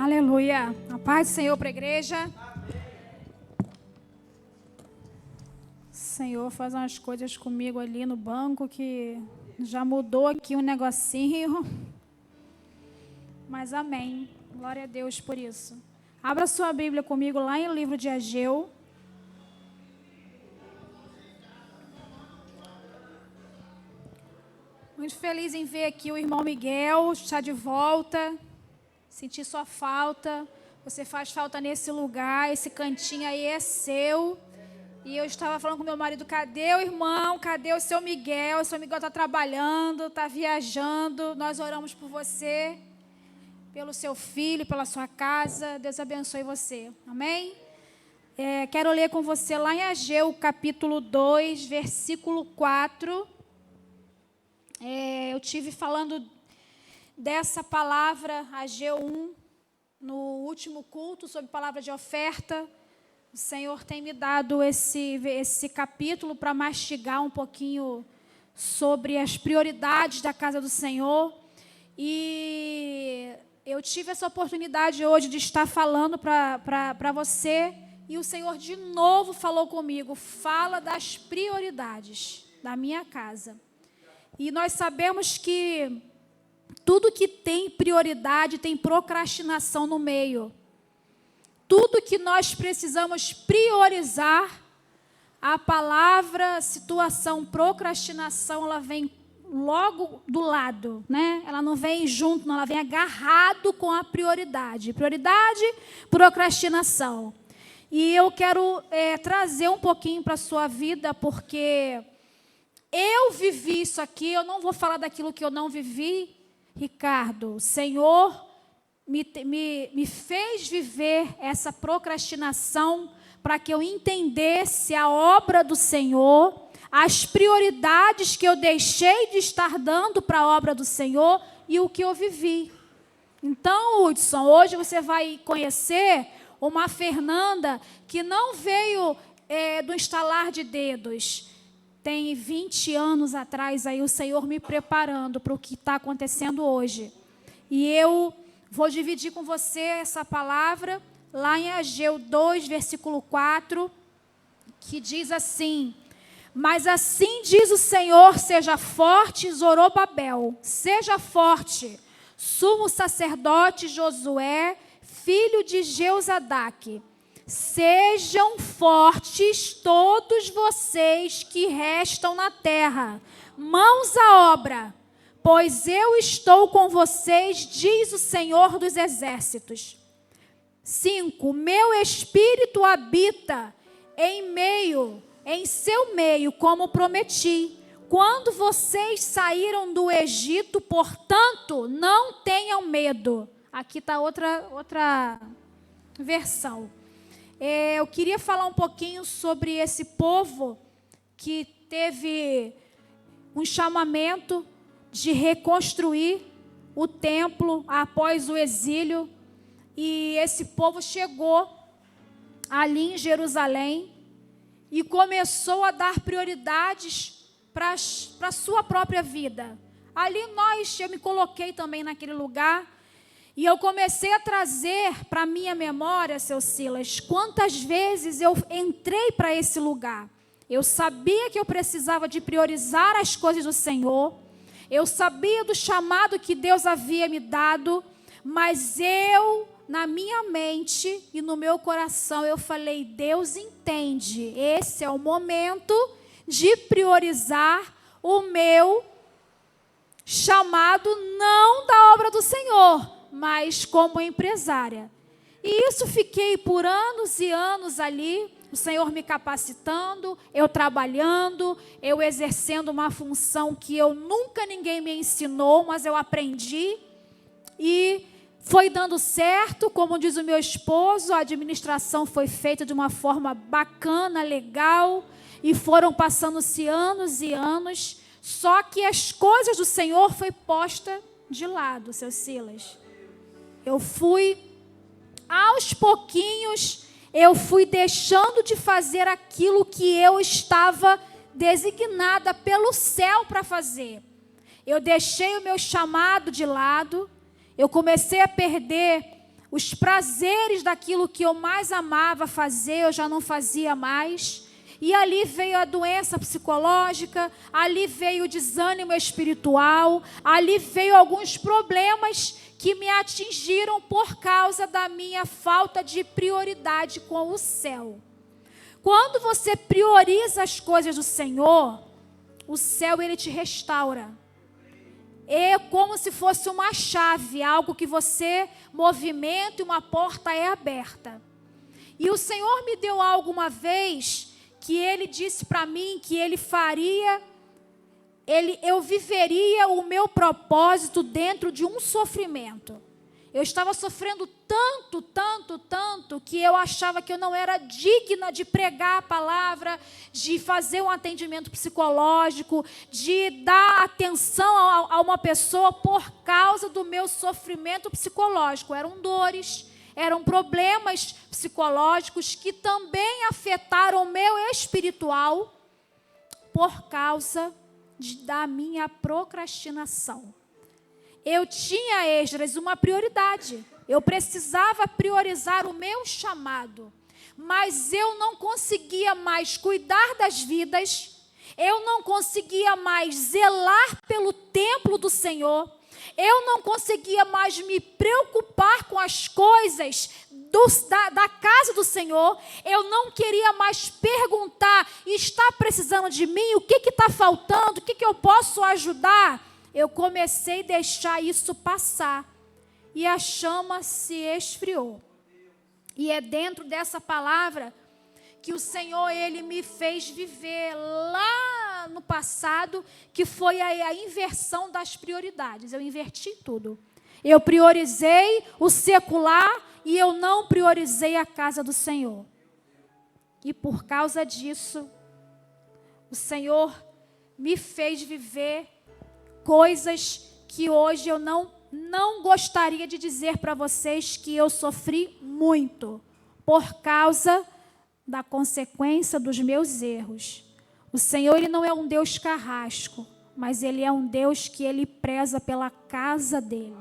Aleluia. A paz do Senhor para a igreja. O Senhor faz umas coisas comigo ali no banco que já mudou aqui um negocinho. Mas amém. Glória a Deus por isso. Abra sua Bíblia comigo lá em livro de Ageu. Muito feliz em ver aqui o irmão Miguel, está de volta. Senti sua falta. Você faz falta nesse lugar, esse cantinho aí é seu. E eu estava falando com meu marido, cadê o irmão? Cadê o seu Miguel? O seu Miguel está trabalhando, está viajando. Nós oramos por você, pelo seu filho, pela sua casa. Deus abençoe você. Amém? Quero ler com você lá em Ageu, capítulo 2, versículo 4. Eu tive falando dessa palavra, Ageu 1, no último culto, sobre palavra de oferta. O Senhor tem me dado esse capítulo para mastigar um pouquinho sobre as prioridades da casa do Senhor. E eu tive essa oportunidade hoje de estar falando para você. E o Senhor de novo falou comigo, fala das prioridades da minha casa. E nós sabemos que tudo que tem prioridade tem procrastinação no meio. Tudo que nós precisamos priorizar, a palavra, situação, procrastinação, ela vem logo do lado, né? Ela não vem junto, não, ela vem agarrado com a prioridade. Prioridade, procrastinação. E eu quero trazer um pouquinho para a sua vida, porque eu vivi isso aqui, eu não vou falar daquilo que eu não vivi, Ricardo. O Senhor me fez viver essa procrastinação para que eu entendesse a obra do Senhor, as prioridades que eu deixei de estar dando para a obra do Senhor e o que eu vivi. Então, Hudson, hoje você vai conhecer uma Fernanda que não veio do estalar de dedos. Tem 20 anos atrás aí o Senhor me preparando para o que está acontecendo hoje. E eu vou dividir com você essa palavra lá em Ageu 2, versículo 4, que diz assim: mas assim diz o Senhor, seja forte, Zorobabel, seja forte, sumo sacerdote Josué, filho de Jeozadaque. Sejam fortes todos vocês que restam na terra, mãos à obra, pois eu estou com vocês, diz o Senhor dos Exércitos. 5. Meu espírito habita em seu meio, como prometi, quando vocês saíram do Egito, portanto, não tenham medo. Aqui está outra versão. Eu queria falar um pouquinho sobre esse povo que teve um chamamento de reconstruir o templo após o exílio. E esse povo chegou ali em Jerusalém e começou a dar prioridades para a sua própria vida. Ali eu me coloquei também naquele lugar. E eu comecei a trazer para a minha memória, seu Silas, quantas vezes eu entrei para esse lugar. Eu sabia que eu precisava de priorizar as coisas do Senhor. Eu sabia do chamado que Deus havia me dado. Mas na minha mente e no meu coração, eu falei, Deus entende. Esse é o momento de priorizar o meu chamado, não da obra do Senhor, mas como empresária. E isso fiquei por anos e anos ali, o Senhor me capacitando, eu trabalhando, eu exercendo uma função que ninguém me ensinou, mas eu aprendi. E foi dando certo, como diz o meu esposo, a administração foi feita de uma forma bacana, legal, e foram passando-se anos e anos, só que as coisas do Senhor foi posta de lado, seu Silas. Eu fui, aos pouquinhos, eu fui deixando de fazer aquilo que eu estava designada pelo céu para fazer. Eu deixei o meu chamado de lado, eu comecei a perder Os prazeres daquilo que eu mais amava fazer, eu já não fazia mais. E ali veio a doença psicológica, ali veio o desânimo espiritual, ali veio alguns problemas que me atingiram por causa da minha falta de prioridade com o céu. Quando você prioriza as coisas do Senhor, o céu ele te restaura. É como se fosse uma chave, algo que você movimenta e uma porta é aberta. E o Senhor me deu algo uma vez que Ele disse para mim que Ele faria, eu viveria o meu propósito dentro de um sofrimento. Eu estava sofrendo tanto, que eu achava que eu não era digna de pregar a palavra, de fazer um atendimento psicológico, de dar atenção a uma pessoa por causa do meu sofrimento psicológico. Eram dores, eram problemas psicológicos que também afetaram o meu espiritual por causa da minha procrastinação. Eu tinha, Esdras, uma prioridade. Eu precisava priorizar o meu chamado. Mas eu não conseguia mais cuidar das vidas. Eu não conseguia mais zelar pelo templo do Senhor. Eu não conseguia mais me preocupar com as coisas da casa do Senhor. Eu não queria mais perguntar, está precisando de mim? O que está faltando? O que eu posso ajudar? Eu comecei a deixar isso passar. E a chama se esfriou. E é dentro dessa palavra que o Senhor, Ele me fez viver lá no passado, que foi a inversão das prioridades. Eu inverti tudo. Eu priorizei o secular e eu não priorizei a casa do Senhor. E por causa disso, o Senhor me fez viver coisas que hoje eu não gostaria de dizer para vocês que eu sofri muito por causa da consequência dos meus erros. O Senhor, Ele não é um Deus carrasco, mas Ele é um Deus que Ele preza pela casa dEle.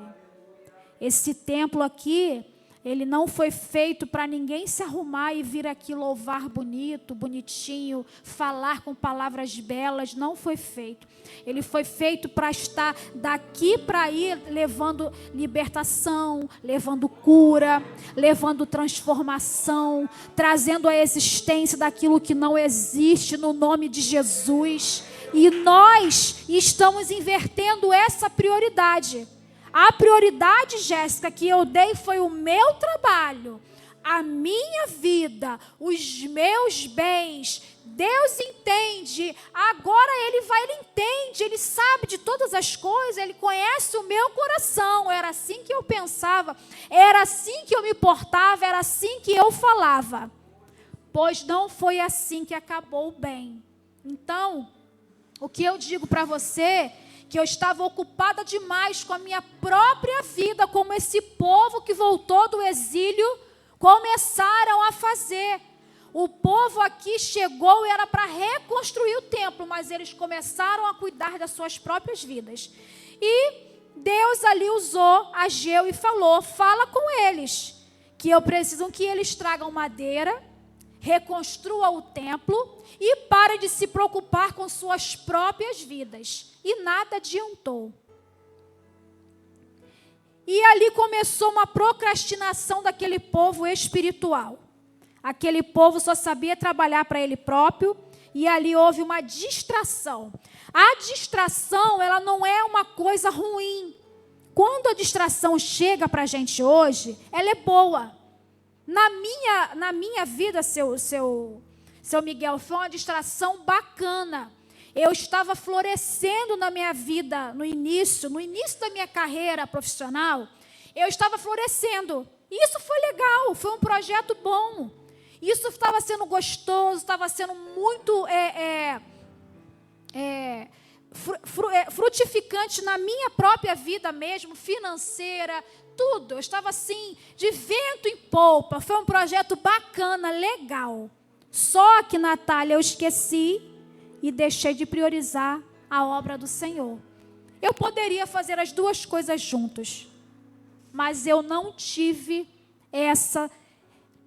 Esse templo aqui, ele não foi feito para ninguém se arrumar e vir aqui louvar bonito, bonitinho, falar com palavras belas. Não foi feito. Ele foi feito para estar daqui para ir levando libertação, levando cura, levando transformação, trazendo a existência daquilo que não existe no nome de Jesus. E nós estamos invertendo essa prioridade. A prioridade, Jéssica, que eu dei foi o meu trabalho, a minha vida, os meus bens. Deus entende, agora Ele entende, Ele sabe de todas as coisas, Ele conhece o meu coração. Era assim que eu pensava, era assim que eu me portava, era assim que eu falava. Pois não foi assim que acabou bem. Então, o que eu digo para você, que eu estava ocupada demais com a minha própria vida, como esse povo que voltou do exílio começaram a fazer. O povo aqui chegou e era para reconstruir o templo, mas eles começaram a cuidar das suas próprias vidas. E Deus ali usou Ageu e falou, fala com eles, que eu preciso que eles tragam madeira, reconstrua o templo e pare de se preocupar com suas próprias vidas. E nada adiantou. E ali começou uma procrastinação daquele povo espiritual. Aquele povo só sabia trabalhar para ele próprio e ali houve uma distração. A distração, ela não é uma coisa ruim. Quando a distração chega para a gente hoje, ela é boa. Na minha vida, seu Miguel, foi uma distração bacana. Eu estava florescendo na minha vida no início da minha carreira profissional, eu estava florescendo. Isso foi legal, foi um projeto bom. Isso estava sendo gostoso, estava sendo muito frutificante na minha própria vida mesmo, financeira, tudo. Eu estava assim, de vento em polpa. Foi um projeto bacana, legal. Só que, Natália, eu esqueci e deixei de priorizar a obra do Senhor. Eu poderia fazer as duas coisas juntos, mas eu não tive essa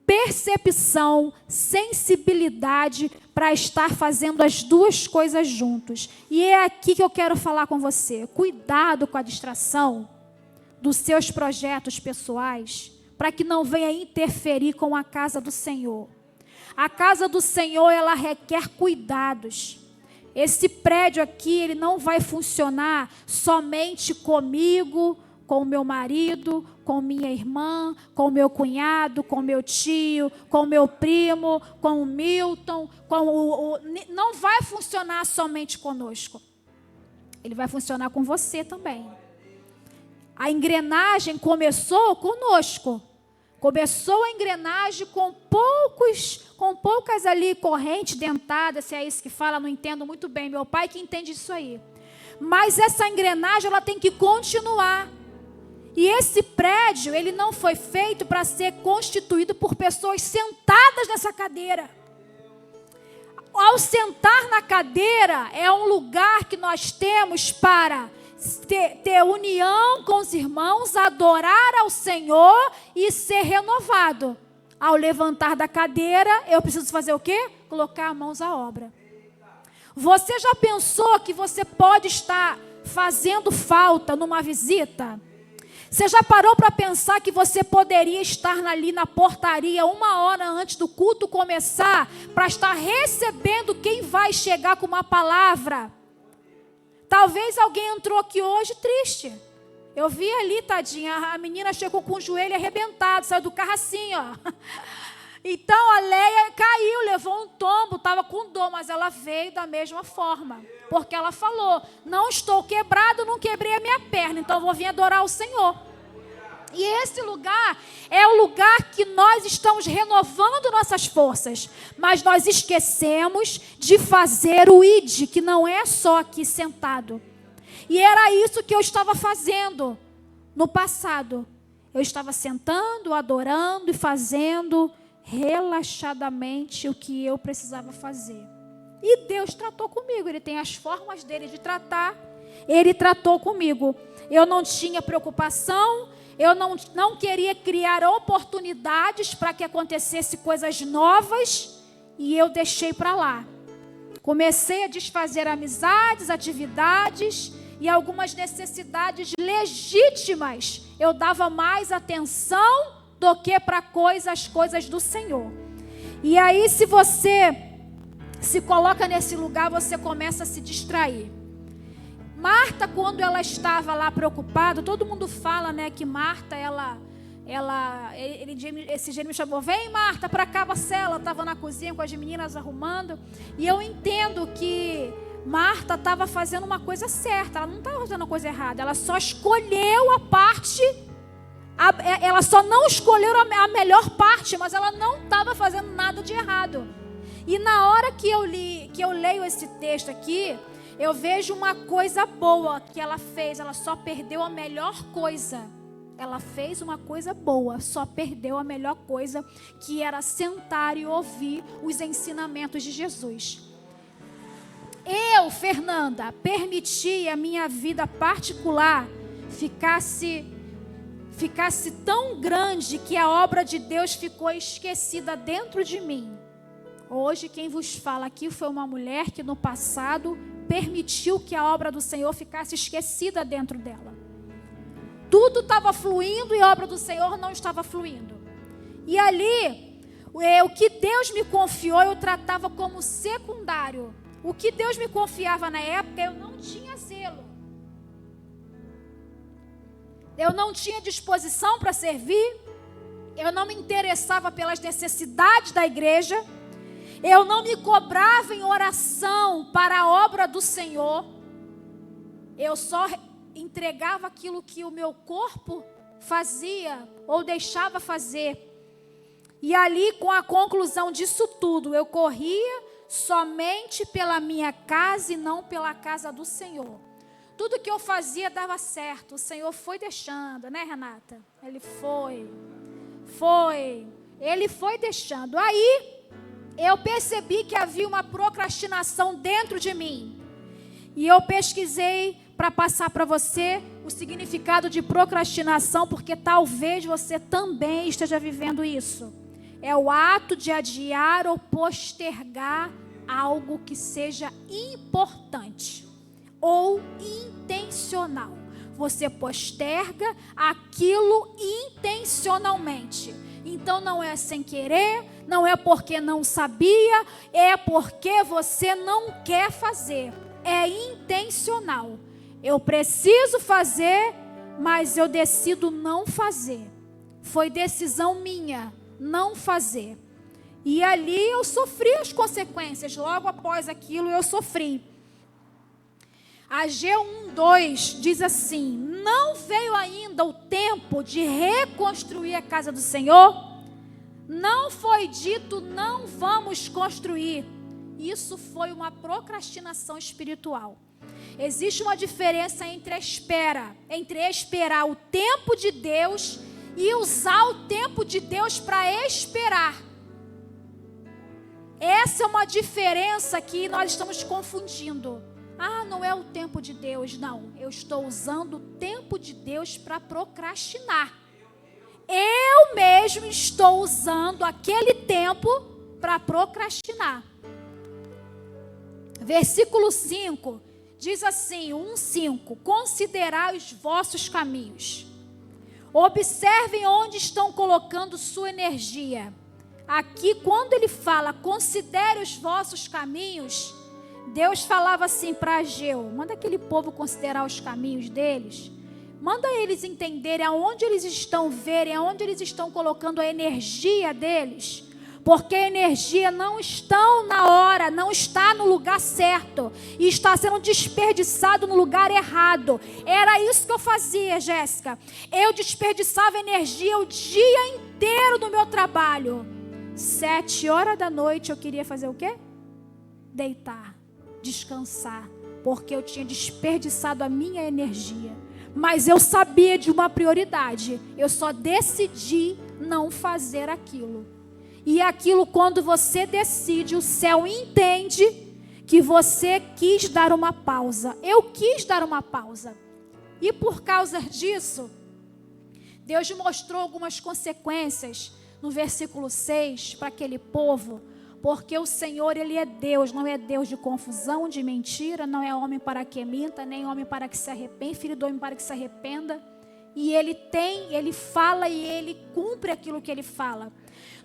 percepção, sensibilidade para estar fazendo as duas coisas juntos. E é aqui que eu quero falar com você. Cuidado com a distração dos seus projetos pessoais, para que não venha interferir com a casa do Senhor. A casa do Senhor, ela requer cuidados. Esse prédio aqui, ele não vai funcionar somente comigo, com o meu marido, com minha irmã, com o meu cunhado, com o meu tio, com o meu primo, com o Milton, não vai funcionar somente conosco. Ele vai funcionar com você também. A engrenagem começou conosco. Começou a engrenagem com poucas ali correntes dentadas, se é isso que fala, não entendo muito bem. Meu pai que entende isso aí. Mas essa engrenagem, ela tem que continuar. E esse prédio, ele não foi feito para ser constituído por pessoas sentadas nessa cadeira. Ao sentar na cadeira, é um lugar que nós temos para ter união com os irmãos, adorar ao Senhor e ser renovado. Ao levantar da cadeira, eu preciso fazer o quê? Colocar as mãos à obra. Você já pensou que você pode estar fazendo falta numa visita? Você já parou para pensar que você poderia estar ali na portaria 1 hora antes do culto começar, para estar recebendo quem vai chegar com uma palavra? Talvez alguém entrou aqui hoje triste. Eu vi ali, tadinha, a menina chegou com o joelho arrebentado, saiu do carro assim, ó. Então a Leia caiu, levou um tombo, estava com dor, mas ela veio da mesma forma. Porque ela falou, não estou quebrado, não quebrei a minha perna, então eu vou vir adorar o Senhor. E esse lugar é o lugar que nós estamos renovando nossas forças. Mas nós esquecemos de fazer o ID, que não é só aqui sentado. E era isso que eu estava fazendo no passado. Eu estava sentando, adorando e fazendo relaxadamente o que eu precisava fazer. E Deus tratou comigo. Ele tem as formas dele de tratar. Ele tratou comigo. Eu não tinha preocupação. Eu não queria criar oportunidades para que acontecesse coisas novas. E eu deixei para lá. Comecei a desfazer amizades, atividades e algumas necessidades legítimas. Eu dava mais atenção do que para as coisas do Senhor. E aí, se você se coloca nesse lugar, você começa a se distrair. Marta, quando ela estava lá preocupada, todo mundo fala, né, que Marta, esse dia ele me chamou, vem Marta, para cá, Marcela, estava na cozinha com as meninas arrumando, e eu entendo que Marta estava fazendo uma coisa certa, ela não estava fazendo uma coisa errada, ela só escolheu a parte, ela só não escolheu a melhor parte, mas ela não estava fazendo nada de errado. E na hora que eu leio esse texto aqui, eu vejo uma coisa boa que ela fez, ela só perdeu a melhor coisa. Ela fez uma coisa boa, só perdeu a melhor coisa, que era sentar e ouvir os ensinamentos de Jesus. Eu, Fernanda, permiti a minha vida particular ficasse tão grande que a obra de Deus ficou esquecida dentro de mim. Hoje quem vos fala aqui foi uma mulher que no passado permitiu que a obra do Senhor ficasse esquecida dentro dela. Tudo estava fluindo e a obra do Senhor não estava fluindo. E ali, o que Deus me confiou, eu tratava como secundário. O que Deus me confiava na época, eu não tinha zelo. Eu não tinha disposição para servir. Eu não me interessava pelas necessidades da igreja. Eu não me cobrava em oração para a obra do Senhor. Eu só entregava aquilo que o meu corpo fazia ou deixava fazer. E ali, com a conclusão disso tudo, eu corria somente pela minha casa e não pela casa do Senhor. Tudo que eu fazia dava certo. O Senhor foi deixando, né, Renata? Ele foi deixando. Aí eu percebi que havia uma procrastinação dentro de mim. E eu pesquisei para passar para você o significado de procrastinação, porque talvez você também esteja vivendo isso. É o ato de adiar ou postergar algo que seja importante ou intencional. Você posterga aquilo intencionalmente. Então não é sem querer, não é porque não sabia, é porque você não quer fazer. É intencional. Eu preciso fazer, mas eu decido não fazer. Foi decisão minha não fazer. E ali eu sofri as consequências. Logo após aquilo eu sofri. Ageu 1:2 diz assim: não veio ainda o tempo de reconstruir a casa do Senhor? Não foi dito, não vamos construir. Isso foi uma procrastinação espiritual. Existe uma diferença entre esperar o tempo de Deus e usar o tempo de Deus para esperar. Essa é uma diferença que nós estamos confundindo. Ah, não é o tempo de Deus. Não, eu estou usando o tempo de Deus para procrastinar. Eu mesmo estou usando aquele tempo para procrastinar. Versículo 5 diz assim, 1:5: considerai os vossos caminhos. Observem onde estão colocando sua energia. Aqui, quando ele fala, considere os vossos caminhos, Deus falava assim para Ageu: manda aquele povo considerar os caminhos deles. Manda eles entenderem aonde eles estão, verem aonde eles estão colocando a energia deles. Porque a energia não está na hora, não está no lugar certo. E está sendo desperdiçado no lugar errado. Era isso que eu fazia, Jéssica. Eu desperdiçava energia o dia inteiro no meu trabalho. 7h da noite eu queria fazer o quê? Deitar, descansar. Porque eu tinha desperdiçado a minha energia. Mas eu sabia de uma prioridade. Eu só decidi não fazer aquilo. E aquilo, quando você decide, o céu entende que você quis dar uma pausa. Eu quis dar uma pausa. E por causa disso, Deus mostrou algumas consequências no versículo 6 para aquele povo. Porque o Senhor, Ele é Deus, não é Deus de confusão, de mentira, não é homem para que minta, nem homem para que se arrependa, filho do homem para que se arrependa. E Ele fala e Ele cumpre aquilo que Ele fala.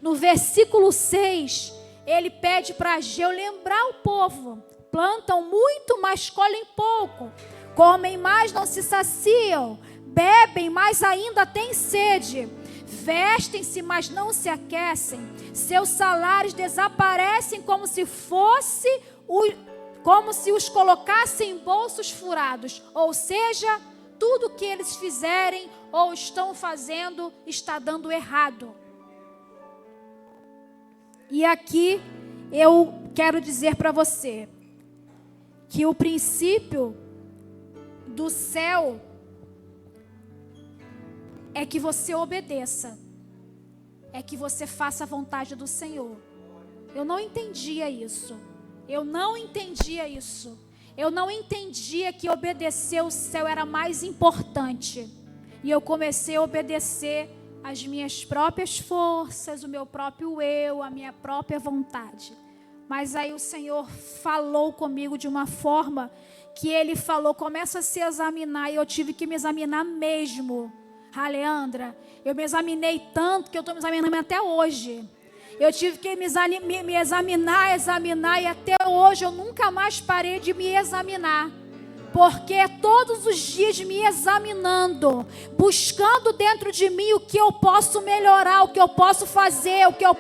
No versículo 6, Ele pede para Ageu lembrar o povo. Plantam muito, mas colhem pouco. Comem mais, não se saciam. Bebem, mas ainda têm sede. Vestem-se, mas não se aquecem. Seus salários desaparecem como se os colocassem em bolsos furados. Ou seja, tudo que eles fizerem ou estão fazendo está dando errado. E aqui eu quero dizer para você que o princípio do céu é que você obedeça, é que você faça a vontade do Senhor. Eu não entendia isso. Eu não entendia que obedecer o céu era mais importante. E eu comecei a obedecer as minhas próprias forças, o meu próprio eu, a minha própria vontade. Mas aí o Senhor falou comigo de uma forma que Ele falou: começa a se examinar. E eu tive que me examinar mesmo. Leandra, eu me examinei tanto que eu estou me examinando até hoje. Eu tive que me examinar, e até hoje eu nunca mais parei de me examinar. Porque todos os dias me examinando, buscando dentro de mim o que eu posso melhorar, o que eu posso fazer, o que eu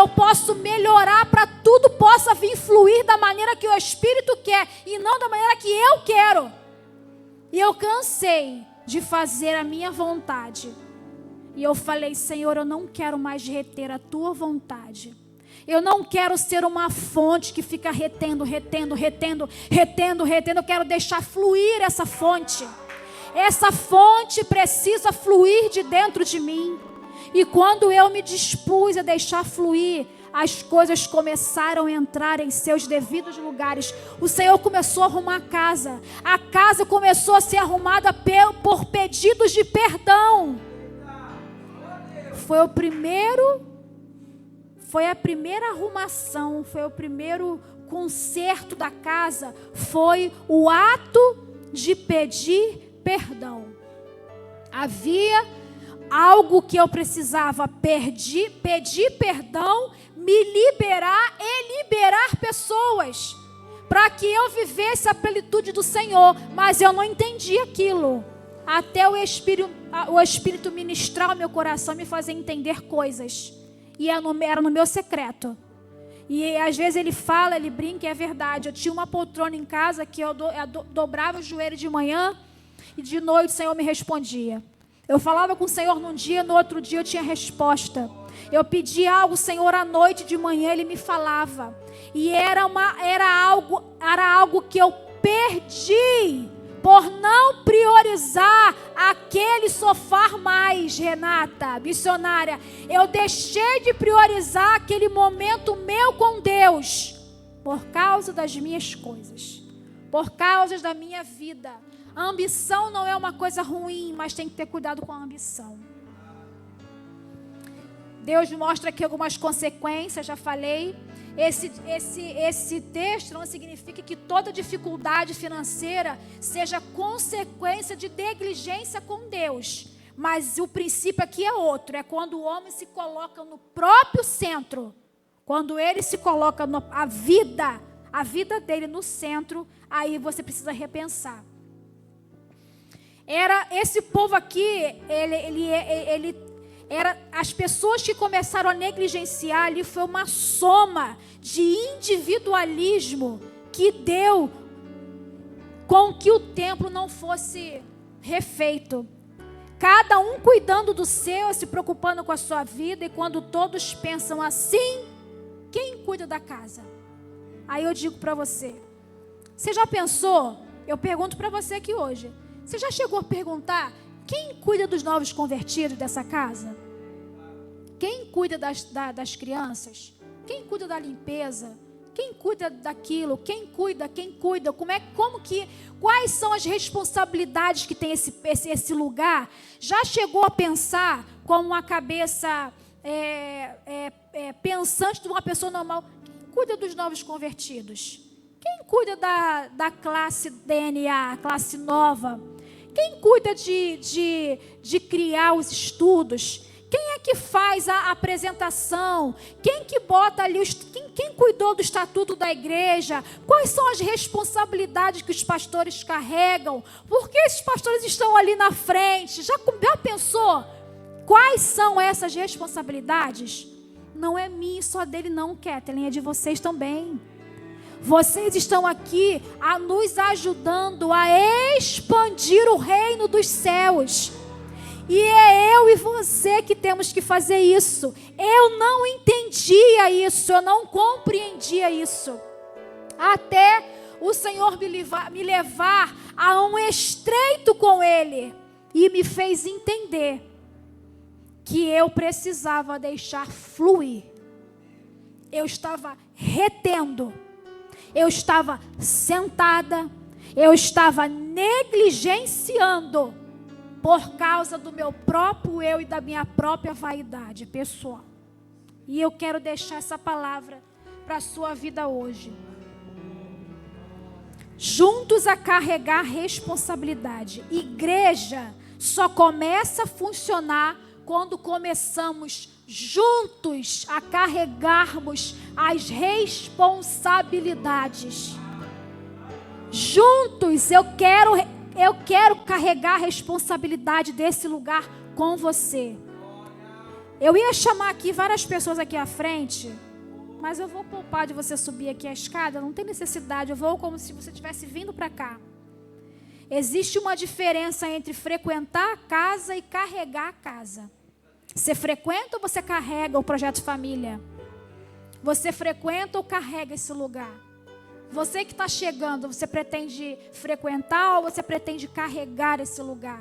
posso melhorar para tudo possa vir fluir da maneira que o Espírito quer e não da maneira que eu quero. E eu cansei de fazer a minha vontade. E eu falei: Senhor, eu não quero mais reter a tua vontade. Eu não quero ser uma fonte que fica retendo. Eu quero deixar fluir essa fonte. Essa fonte precisa fluir de dentro de mim. E quando eu me dispus a deixar fluir, as coisas começaram a entrar em seus devidos lugares. O Senhor começou a arrumar a casa. A casa começou a ser arrumada por pedidos de perdão. Foi a primeira arrumação, foi o primeiro conserto da casa, foi o ato de pedir perdão. Havia algo que eu precisava pedir perdão, me liberar e liberar pessoas, para que eu vivesse a plenitude do Senhor, mas eu não entendi aquilo, até o Espírito ministrar o meu coração, me fazer entender coisas, e era no meu secreto. E às vezes ele fala, ele brinca, é verdade. Eu tinha uma poltrona em casa que eu dobrava o joelho de manhã e de noite o Senhor me respondia. Eu falava com o Senhor num dia, no outro dia eu tinha resposta. Eu pedia algo, o Senhor, à noite, de manhã ele me falava. E era algo que eu perdi por não priorizar aquele sofá mais, Renata, missionária. Eu deixei de priorizar aquele momento meu com Deus por causa das minhas coisas, por causa da minha vida. A ambição não é uma coisa ruim, mas tem que ter cuidado com a ambição. Deus me mostra aqui algumas consequências, já falei. Esse texto não significa que toda dificuldade financeira seja consequência de negligência com Deus. Mas o princípio aqui é outro. É quando o homem se coloca no próprio centro. Quando ele se coloca a vida dele no centro, aí você precisa repensar. Esse povo aqui, as pessoas que começaram a negligenciar ali, foi uma soma de individualismo que deu com que o templo não fosse refeito. Cada um cuidando do seu, se preocupando com a sua vida, e quando todos pensam assim, quem cuida da casa? Aí eu digo para você já pensou? Eu pergunto para você aqui hoje, você já chegou a perguntar quem cuida dos novos convertidos dessa casa? Quem cuida das crianças? Quem cuida da limpeza? Quem cuida daquilo? Quem cuida? Quais são as responsabilidades que tem esse lugar? Já chegou a pensar como uma cabeça pensante de uma pessoa normal? Quem cuida dos novos convertidos? Quem cuida da classe DNA, classe nova? Quem cuida de criar os estudos? Quem é que faz a apresentação? Quem que bota ali quem cuidou do estatuto da igreja? Quais são as responsabilidades que os pastores carregam? Por que esses pastores estão ali na frente? Já pensou? Quais são essas responsabilidades? Não é minha, só dele não, Kathleen, é de vocês também. Vocês estão aqui nos ajudando a expandir o reino dos céus. E é eu e você que temos que fazer isso. Eu não entendia isso, eu não compreendia isso. Até o Senhor me levar a um estreito com Ele. E me fez entender que eu precisava deixar fluir. Eu estava retendo. Eu estava sentada, eu estava negligenciando por causa do meu próprio eu e da minha própria vaidade pessoal. E eu quero deixar essa palavra para a sua vida hoje. Juntos a carregar responsabilidade. Igreja só começa a funcionar quando começamos juntos a carregarmos as responsabilidades. Juntos eu quero carregar a responsabilidade desse lugar com você. Eu ia chamar aqui várias pessoas aqui à frente, mas eu vou poupar de você subir aqui a escada, não tem necessidade, eu vou como se você estivesse vindo para cá. Existe uma diferença entre frequentar a casa e carregar a casa. Você frequenta ou você carrega o projeto família? Você frequenta ou carrega esse lugar? Você que está chegando, você pretende frequentar ou você pretende carregar esse lugar?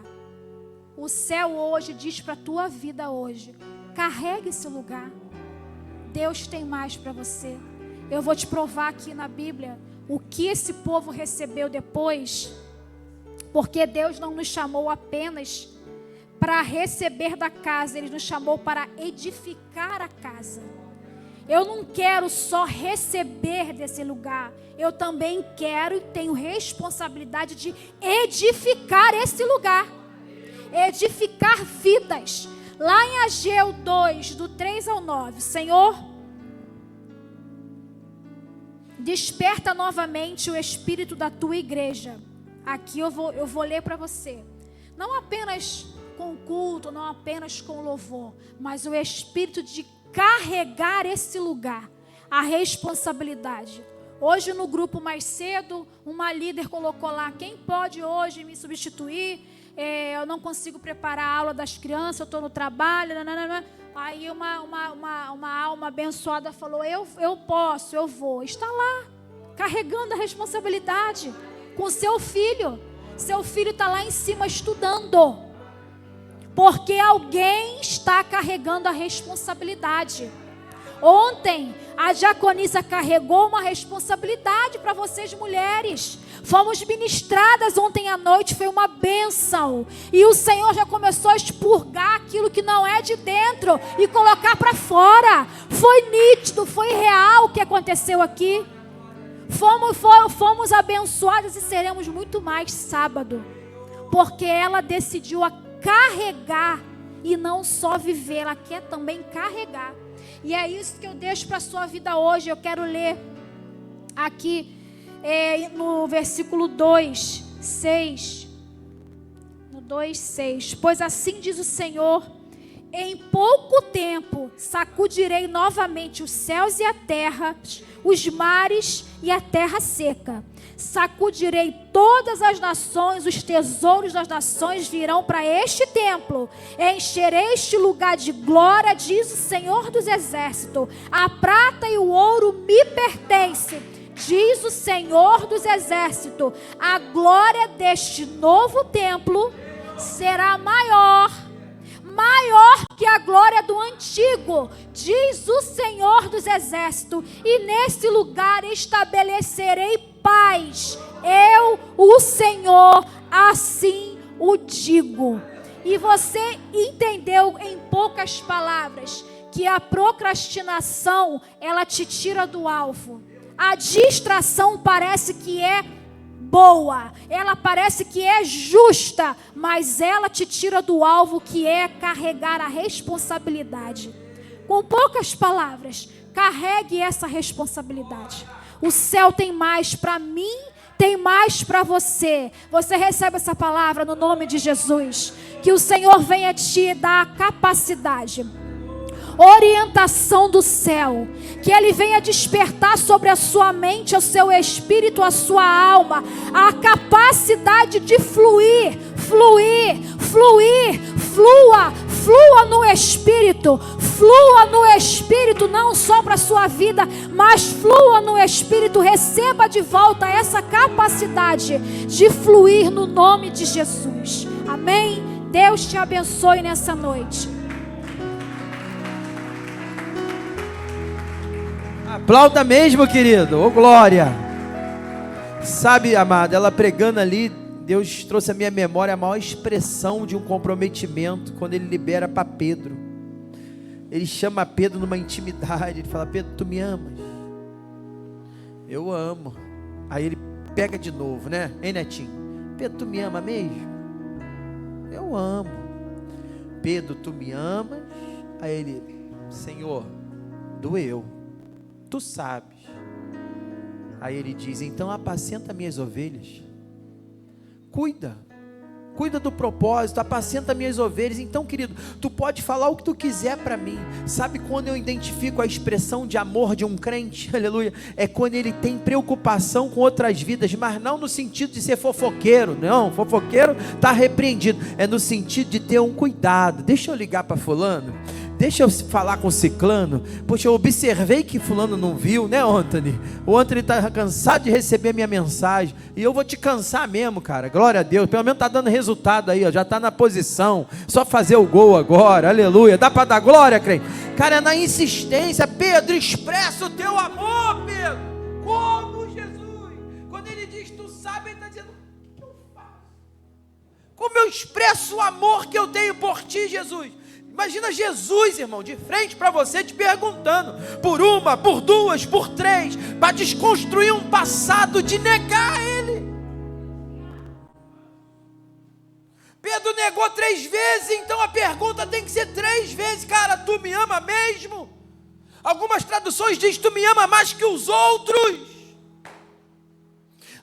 O céu hoje diz para a tua vida hoje, carrega esse lugar. Deus tem mais para você. Eu vou te provar aqui na Bíblia o que esse povo recebeu depois, porque Deus não nos chamou apenas para receber da casa, Ele nos chamou para edificar a casa. Eu não quero só receber desse lugar, eu também quero e tenho responsabilidade de edificar esse lugar, edificar vidas. Lá em Ageu 2, do 3 ao 9, Senhor, desperta novamente o espírito da tua igreja. Aqui eu vou ler para você, não apenas com culto, não apenas com louvor, mas o espírito de carregar esse lugar, a responsabilidade. Hoje no grupo mais cedo, uma líder colocou lá: quem pode hoje me substituir? Eu não consigo preparar a aula das crianças, eu estou no trabalho. Nananana. Aí uma alma abençoada falou: eu posso, eu vou. Está lá, carregando a responsabilidade com seu filho. Seu filho está lá em cima estudando, porque alguém está carregando a responsabilidade. Ontem, a diaconisa carregou uma responsabilidade para vocês mulheres. Fomos ministradas ontem à noite, foi uma bênção. E o Senhor já começou a expurgar aquilo que não é de dentro e colocar para fora. Foi nítido, foi real o que aconteceu aqui. Fomos abençoadas e seremos muito mais sábado, porque ela decidiu carregar e não só viver, ela quer também carregar. E é isso que eu deixo para a sua vida hoje. Eu quero ler aqui no versículo 2, 6. No 2, 6. Pois assim diz o Senhor: em pouco tempo sacudirei novamente os céus e a terra, os mares e a terra seca. Sacudirei todas as nações, os tesouros das nações virão para este templo. Encherei este lugar de glória, diz o Senhor dos Exércitos. A prata e o ouro me pertencem, diz o Senhor dos Exércitos. A glória deste novo templo será maior que a glória do antigo, diz o Senhor dos Exércitos. E nesse lugar estabelecerei paz. Eu, o Senhor, assim o digo. E você entendeu em poucas palavras que a procrastinação, ela te tira do alvo. A distração parece que é boa, ela parece que é justa, mas ela te tira do alvo, que é carregar a responsabilidade. Com poucas palavras, carregue essa responsabilidade. O céu tem mais para mim, tem mais para você. Você recebe essa palavra no nome de Jesus. Que o Senhor venha te dar a capacidade, orientação do céu, que Ele venha despertar sobre a sua mente, o seu espírito, a sua alma, a capacidade de fluir, flua no espírito, não só para a sua vida, mas flua no espírito. Receba de volta essa capacidade de fluir no nome de Jesus. Amém? Deus te abençoe nessa noite. Aplauda mesmo, querido. Ô, glória. Sabe, amado, ela pregando ali, Deus trouxe à minha memória a maior expressão de um comprometimento, quando Ele libera para Pedro. Ele chama Pedro numa intimidade. Ele fala: Pedro, tu me amas? Eu amo. Aí ele pega de novo, né? Hein, Netinho? Pedro, tu me ama mesmo? Eu amo. Pedro, tu me amas? Aí ele: Senhor, doeu, tu sabes. Aí ele diz: então apacenta minhas ovelhas. Cuida do propósito, apacenta minhas ovelhas. Então, querido, tu pode falar o que tu quiser para mim. Sabe quando eu identifico a expressão de amor de um crente? Aleluia. É quando ele tem preocupação com outras vidas, mas não no sentido de ser fofoqueiro. Não, fofoqueiro está repreendido. É no sentido de ter um cuidado. Deixa eu ligar para fulano. Deixa eu falar com ciclano. Poxa, eu observei que fulano não viu, né, Anthony? O Anthony está cansado de receber minha mensagem. E eu vou te cansar mesmo, cara. Glória a Deus. Pelo menos está dando resultado aí, ó. Já está na posição. Só fazer o gol agora. Aleluia. Dá para dar glória, crente? Cara, é na insistência. Pedro, expressa o teu amor, Pedro. Como Jesus? Quando ele diz, tu sabe, ele está dizendo, o que eu faço? Como eu expresso o amor que eu tenho por ti, Jesus? Imagina Jesus, irmão, de frente para você, te perguntando, por uma, por duas, por três, para desconstruir um passado de negar Ele. Pedro negou 3 vezes, então a pergunta tem que ser 3 vezes, cara, tu me ama mesmo? Algumas traduções dizem, tu me ama mais que os outros?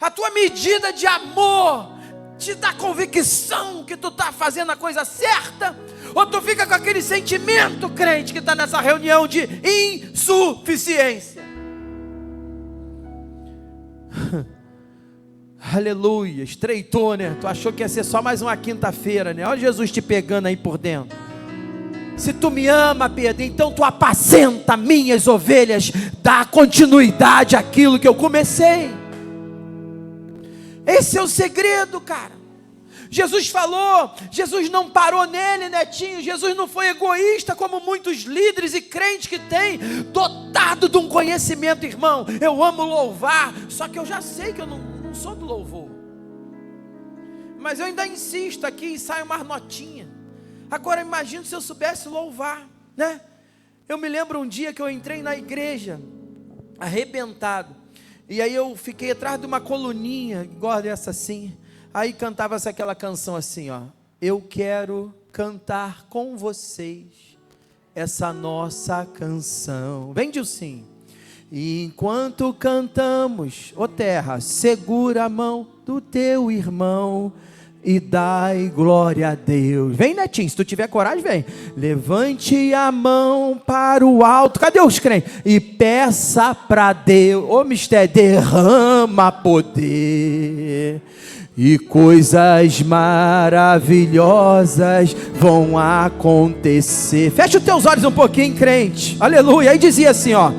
A tua medida de amor te dá convicção que tu está fazendo a coisa certa? Ou tu fica com aquele sentimento, crente, que está nessa reunião de insuficiência? Aleluia, estreitou, né? Tu achou que ia ser só mais uma quinta-feira, né? Olha Jesus te pegando aí por dentro. Se tu me ama, Pedro, então tu apacenta minhas ovelhas, dá continuidade àquilo que eu comecei. Esse é o segredo, cara. Jesus falou, Jesus não parou nele, netinho. Jesus não foi egoísta como muitos líderes e crentes que têm, dotado de um conhecimento, irmão. Eu amo louvar, só que eu já sei que eu não sou do louvor, mas eu ainda insisto aqui e saio mais notinha. Agora imagina se eu soubesse louvar, né? Eu me lembro um dia que eu entrei na igreja arrebentado, e aí eu fiquei atrás de uma coluninha igual essa assim. Aí cantava-se aquela canção assim, ó: eu quero cantar com vocês essa nossa canção. Vem, Dilcinho. E enquanto cantamos, ô terra, segura a mão do teu irmão e dai glória a Deus. Vem, netinho, se tu tiver coragem, vem. Levante a mão para o alto. Cadê os crentes? E peça para Deus. Ô mistério, derrama poder. E coisas maravilhosas vão acontecer. Fecha os teus olhos um pouquinho, crente. Aleluia. Aí dizia assim, ó: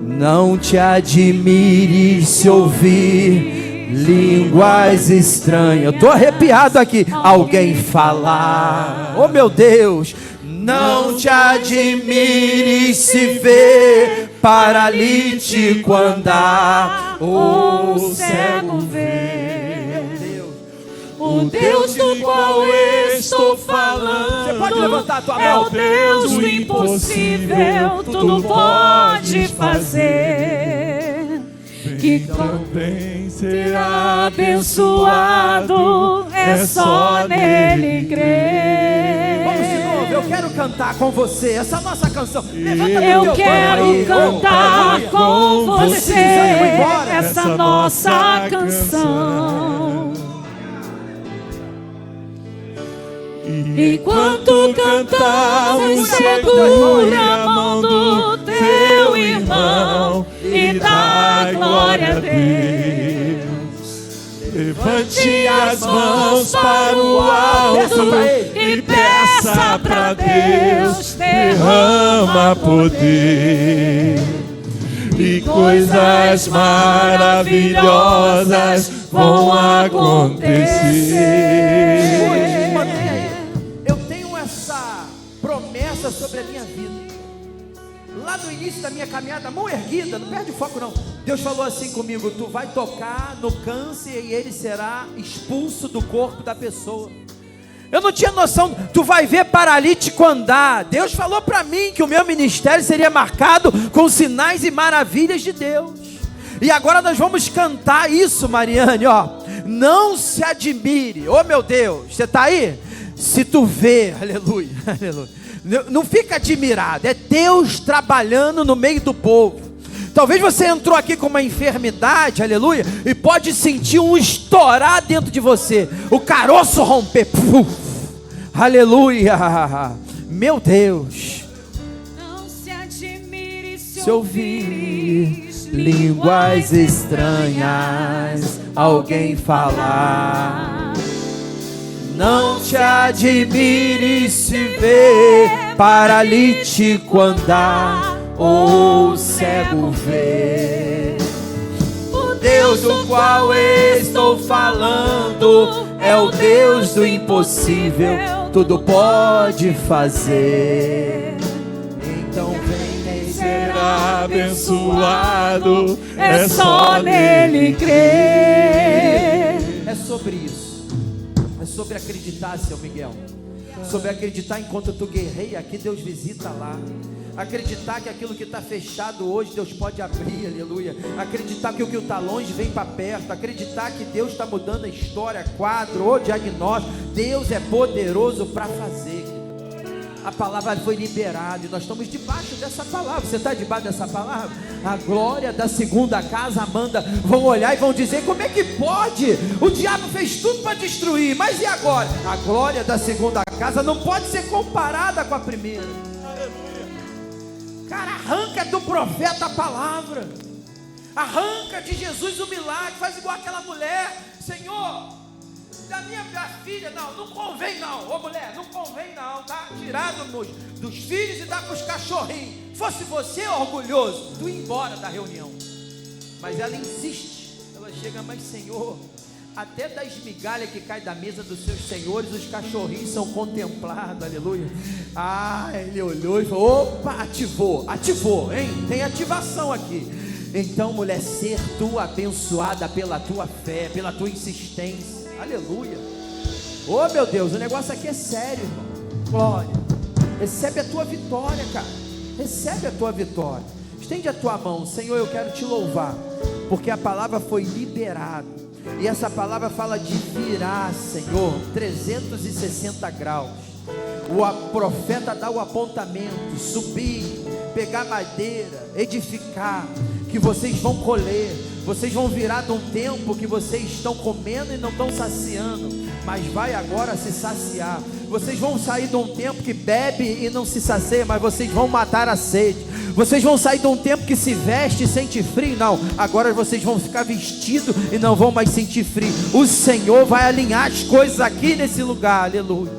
não te admires se ouvir línguas estranhas. Eu estou arrepiado aqui. Alguém falar. Oh meu Deus. Não te admires se ver paralítico andar, ou cego ver. O Deus do qual estou falando, você pode levantar a tua mão. é o Deus do impossível, tudo pode fazer. Que também será abençoado, é só nele crer. Vamos de novo, eu quero cantar com você essa nossa canção. Levanta Eu teu quero banco aí. cantar com Você você precisa ir embora. essa nossa canção. Enquanto cantamos, segura a mão do teu irmão e dá glória a Deus. Levante as mãos para o alto e peça para Deus, derrama poder. E coisas maravilhosas vão acontecer. Sobre a minha vida, lá no início da minha caminhada, mão erguida, não perde o foco não. Deus falou assim comigo: tu vai tocar no câncer e ele será expulso do corpo da pessoa. Eu não tinha noção. Tu vai ver paralítico andar. Deus falou para mim que o meu ministério seria marcado com sinais e maravilhas de Deus. E agora nós vamos cantar isso, Mariane, ó. Não se admire, oh meu Deus, você está aí? Se tu vê, aleluia, aleluia. Não fica admirado, é Deus trabalhando no meio do povo. Talvez você entrou aqui com uma enfermidade, aleluia, e pode sentir um estourar dentro de você, o caroço romper, puf, aleluia, meu Deus. Não se admire se ouvir línguas estranhas, alguém falar. Não te admires se ver paralítico andar, ou cego ver. O Deus do qual estou falando é o Deus do impossível, tudo pode fazer. Então vem, será abençoado, é só nele crer. É sobre isso. É sobre acreditar, seu Miguel. Sobre acreditar enquanto tu guerreia aqui, Deus visita lá. Acreditar que aquilo que está fechado hoje, Deus pode abrir, aleluia. Acreditar que o que está longe vem para perto. Acreditar que Deus está mudando a história, quadro ou diagnóstico. Deus é poderoso para fazer. A palavra foi liberada e nós estamos debaixo dessa palavra. Você está debaixo dessa palavra? A glória da segunda casa, Amanda, vão olhar e vão dizer: como é que pode? O diabo fez tudo para destruir, mas e agora? A glória da segunda casa não pode ser comparada com a primeira. Cara, arranca do profeta a palavra, arranca de Jesus o milagre. Faz igual aquela mulher: Senhor, da minha filha, não convém não, ô mulher, não convém não, tá? Tirar dos filhos e dar para os cachorrinhos. Fosse você orgulhoso, tu ia embora da reunião. Mas ela insiste, ela chega: mas Senhor, até das migalhas que caem da mesa dos seus senhores, os cachorrinhos são contemplados, aleluia. Ele olhou e falou: opa, ativou, hein? Tem ativação aqui. Então, mulher, ser tu abençoada pela tua fé, pela tua insistência. Aleluia. Oh meu Deus, o negócio aqui é sério, irmão. Glória. Recebe a tua vitória, cara. Recebe a tua vitória. Estende a tua mão. Senhor, eu quero te louvar, porque a palavra foi liberada. E essa palavra fala de virar, Senhor, 360 graus. O profeta dá o apontamento: subir, pegar madeira, edificar. Que vocês vão colher. Vocês vão virar de um tempo que vocês estão comendo e não estão saciando, mas vai agora se saciar. Vocês vão sair de um tempo que bebe e não se sacia, mas vocês vão matar a sede. Vocês vão sair de um tempo que se veste e sente frio, não, agora vocês vão ficar vestidos e não vão mais sentir frio. O Senhor vai alinhar as coisas aqui nesse lugar, aleluia.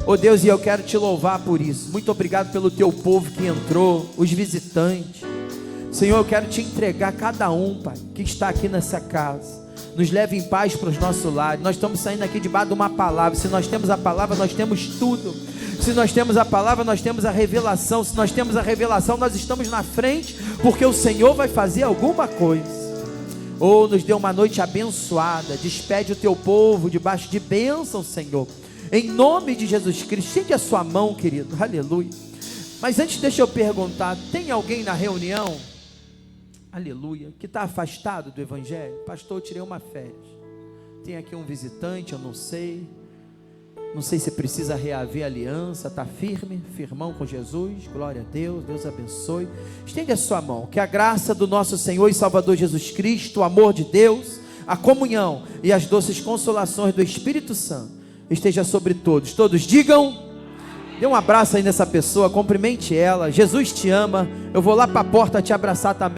Oh Deus, e eu quero te louvar por isso. Muito obrigado pelo teu povo que entrou, os visitantes. Senhor, eu quero te entregar cada um, Pai, que está aqui nessa casa. Nos leve em paz para os nossos lares. Nós estamos saindo aqui debaixo de uma palavra. Se nós temos a palavra, nós temos tudo. Se nós temos a palavra, nós temos a revelação. Se nós temos a revelação, nós estamos na frente, porque o Senhor vai fazer alguma coisa. Oh, nos dê uma noite abençoada. Despede o teu povo debaixo de bênção, Senhor. Em nome de Jesus Cristo. Estende a sua mão, querido. Aleluia. Mas antes, deixa eu perguntar: tem alguém na reunião, aleluia, que está afastado do Evangelho? Pastor, eu tirei uma férias. Tem aqui um visitante, eu não sei se precisa reaver a aliança. Está firme, firmão com Jesus, glória a Deus, Deus abençoe. Estende a sua mão. Que a graça do nosso Senhor e Salvador Jesus Cristo, o amor de Deus, a comunhão e as doces consolações do Espírito Santo esteja sobre todos. Todos digam: dê um abraço aí nessa pessoa, cumprimente ela. Jesus te ama. Eu vou lá para a porta te abraçar também.